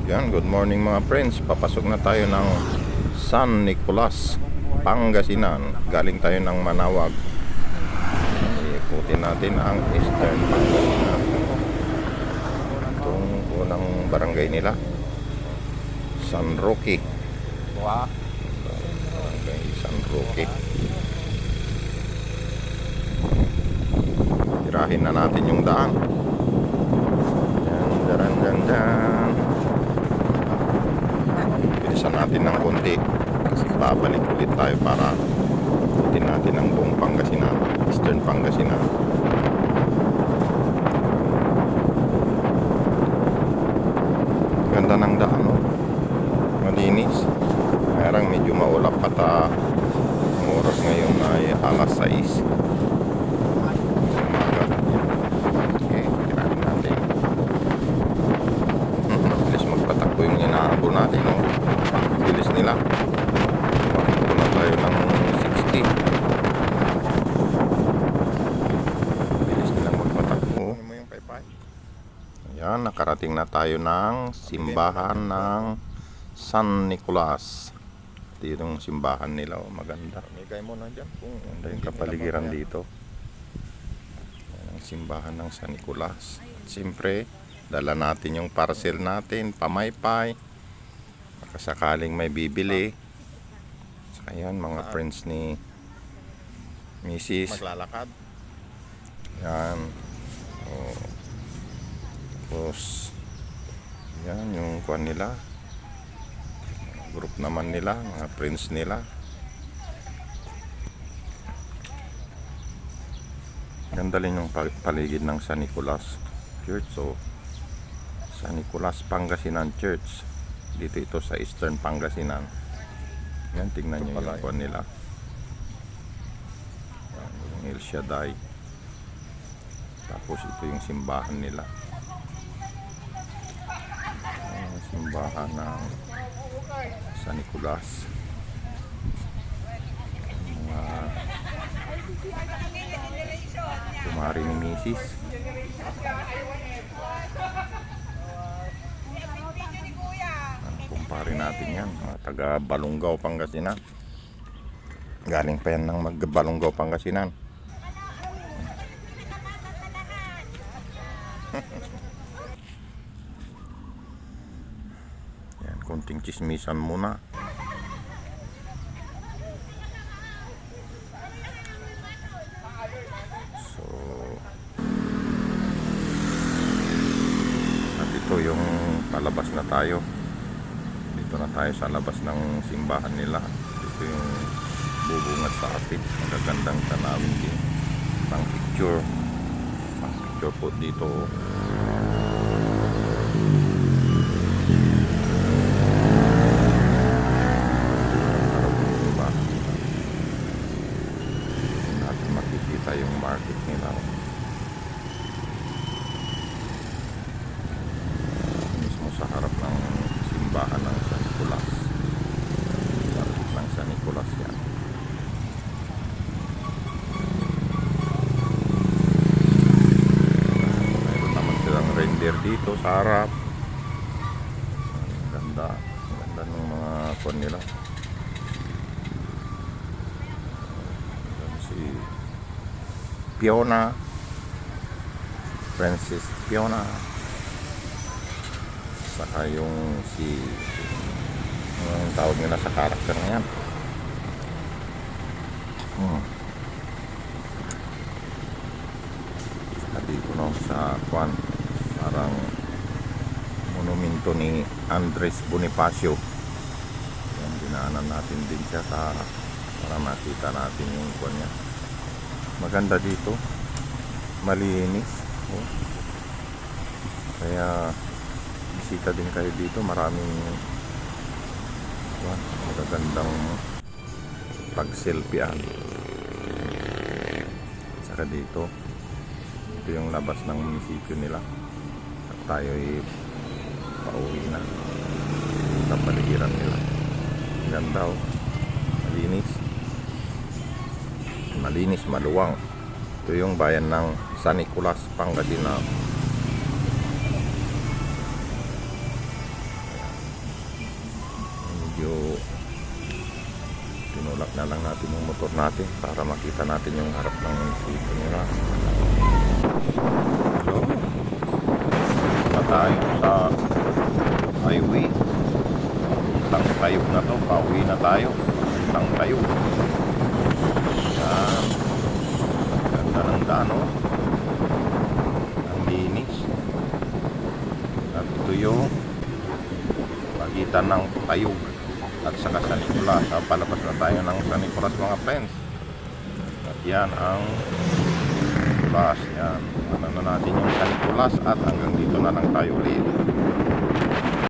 Yan, good morning mga friends. Papasok na tayo ng San Nicolas, Pangasinan. Galing tayo ng Manawag. Ikutin natin ang Eastern Pangasinan. Itong unang barangay nila, San Roque. Barangay San Roque. Tirahin na natin yung daan. Yan. Bilisan natin ng konti kasi babalik ulit tayo para ikutin natin ang buong Pangasinan, Eastern Pangasinan. Ganda ng daan, no? Malinis. Parang medyo maulap at ang oras ngayon ay alas 6. Hinahabol natin, no? Bilis nila. Makikita na tayo ng 60. Bilis nilang magpatakbo. Ayan, nakarating na tayo ng simbahan ng San Nicolas. Dito yung simbahan nila, oh, maganda. Maganda yung kapaligiran dito. Ayan, ang simbahan ng San Nicolas. At siyempre, dala natin yung parcel natin, pamaypay, baka sakaling may bibili. Saka yan, mga friends ni Mrs. Maglalakad. Yan. O, tapos, yan yung kuwan nila. Group naman nila, mga friends nila. Ganda rin yung paligid ng San Nicolas Church. So, San Nicolas Pangasinan Church. Dito ito sa Eastern Pangasinan. Yan, tingnan nyo yung kuwan nila. Yan, yung El Shaddai. Tapos ito yung simbahan nila. Yan, yung simbahan ng San Nicolas. Mga kumari ni Mrs. Kumpare natin yan, mga taga Balungaw, Pangasinan. Galing pa yan ng Balungaw, Pangasinan. Yan, konting chismisan muna. So, at ito yung palabas na tayo. Dito na tayo sa labas ng simbahan nila. Ito yung bubungat sa apit. Magagandang tanawin din. Pang picture po dito. Harap ng simbahan nila. Hindi natin makikita yung market nila. Mismo sa harap ng simbahan ng San Nicolas. Market ng San Nicolas yan. Mayroon naman silang reindeer dito sa harap. Ganda ng mga kuwan nila. Si Fiona, Princess Fiona. Saka yung ang tawag nila sa karakter na yan. Saka dito, no, sa kwan, parang monumento ni Andres Bonifacio. Yan, dinaanan natin din siya para makita natin yung kwan niya. Maganda dito, malinis, oh. Kaya bisita din kayo dito, maraming magagandang pag-selfiean. Saka dito yung labas ng munisipyo nila at tayo ay pauwi na sa paligiran nila. Ganda, oh. Malinis, maluwang. Ito yung bayan ng San Nicolas, Pangasinan. na lang natin yung motor natin para makita natin yung harap ng sito nila. So, na tayo sa highway. Puntang Tayog na to. Pauwi na tayo. Puntang Tayog. Yan. Ganda ng daan, oh. Ang linis. At ito yung pagitan ng Tayog at saka San Nicolas. Palabas na tayo ng San Nicolas, mga friends. At yan ang San Nicolas. Yan. Ano na natin yung San Nicolas at hanggang dito na lang tayo ulit.